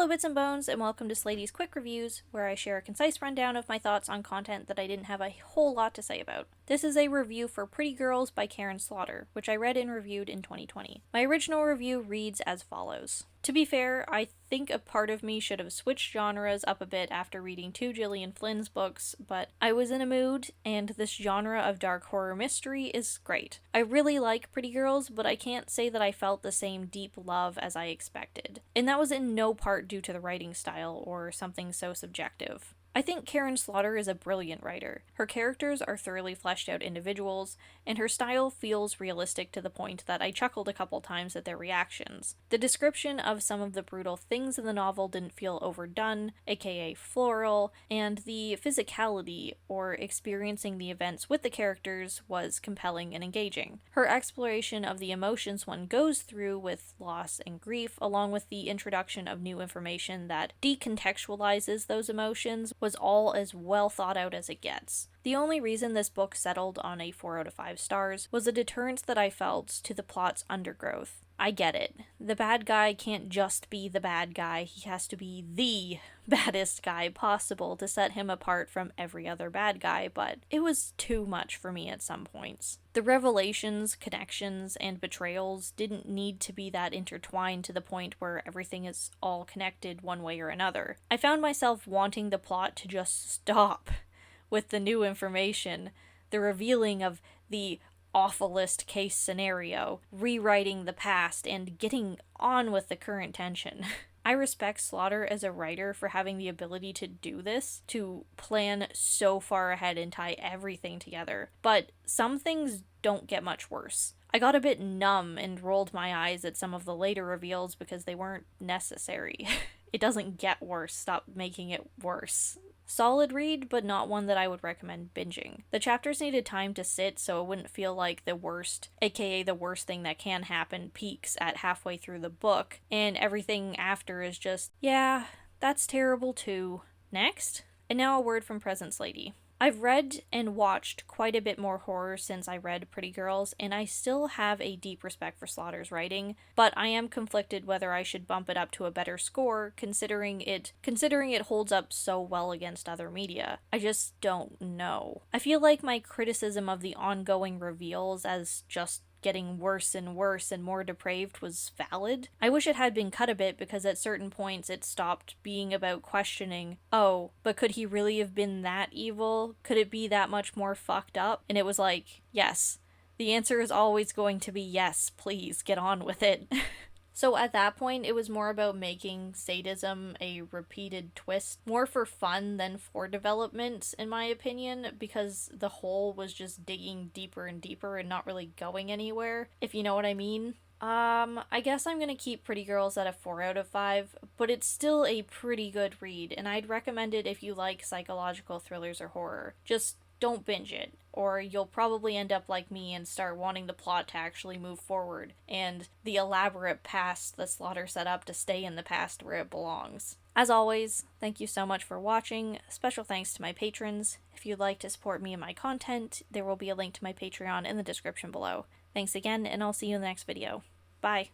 Hello Bits and Bones, and welcome to Slady's Quick Reviews, where I share a concise rundown of my thoughts on content that I didn't have a whole lot to say about. This is a review for Pretty Girls by Karin, which I read and reviewed in 2020. My original review reads as follows. To be fair, I think a part of me should have switched genres up a bit after reading 2 Gillian Flynn's books, but I was in a mood, and this genre of dark horror mystery is great. I really like Pretty Girls, but I can't say that I felt the same deep love as I expected. And that was in no part due to the writing style or something so subjective. I think Karin Slaughter is a brilliant writer. Her characters are thoroughly fleshed out individuals, and her style feels realistic to the point that I chuckled a couple times at their reactions. The description of some of the brutal things in the novel didn't feel overdone, aka floral, and the physicality, or experiencing the events with the characters, was compelling and engaging. Her exploration of the emotions one goes through with loss and grief, along with the introduction of new information that decontextualizes those emotions, was all as well thought out as it gets. The only reason this book settled on a 4 out of 5 stars was the deterrence that I felt to the plot's undergrowth. I get it. The bad guy can't just be the bad guy, he has to be the baddest guy possible to set him apart from every other bad guy, but it was too much for me at some points. The revelations, connections, and betrayals didn't need to be that intertwined to the point where everything is all connected one way or another. I found myself wanting the plot to just stop with the new information, the revealing of the awfulest case scenario, rewriting the past, and getting on with the current tension. I respect Slaughter as a writer for having the ability to do this, to plan so far ahead and tie everything together, but some things don't get much worse. I got a bit numb and rolled my eyes at some of the later reveals because they weren't necessary. It doesn't get worse, stop making it worse. Solid read, but not one that I would recommend binging. The chapters needed time to sit so it wouldn't feel like the worst, aka the worst thing that can happen, peaks at halfway through the book, and everything after is just, yeah, that's terrible too. Next? And now a word from Present Slady. I've read and watched quite a bit more horror since I read Pretty Girls, and I still have a deep respect for Slaughter's writing, but I am conflicted whether I should bump it up to a better score considering it holds up so well against other media. I just don't know. I feel like my criticism of the ongoing reveals as just getting worse and worse and more depraved was valid. I wish it had been cut a bit because at certain points it stopped being about questioning, oh, but could he really have been that evil? Could it be that much more fucked up? And it was like, yes. The answer is always going to be yes, please, get on with it. So at that point, it was more about making sadism a repeated twist, more for fun than for development, in my opinion, because the whole was just digging deeper and deeper and not really going anywhere, if you know what I mean. I guess I'm gonna keep Pretty Girls at a 4 out of 5, but it's still a pretty good read, and I'd recommend it if you like psychological thrillers or horror. Just don't binge it, or you'll probably end up like me and start wanting the plot to actually move forward, and the elaborate past the Slaughter set up to stay in the past where it belongs. As always, thank you so much for watching. Special thanks to my patrons. If you'd like to support me and my content, there will be a link to my Patreon in the description below. Thanks again, and I'll see you in the next video. Bye!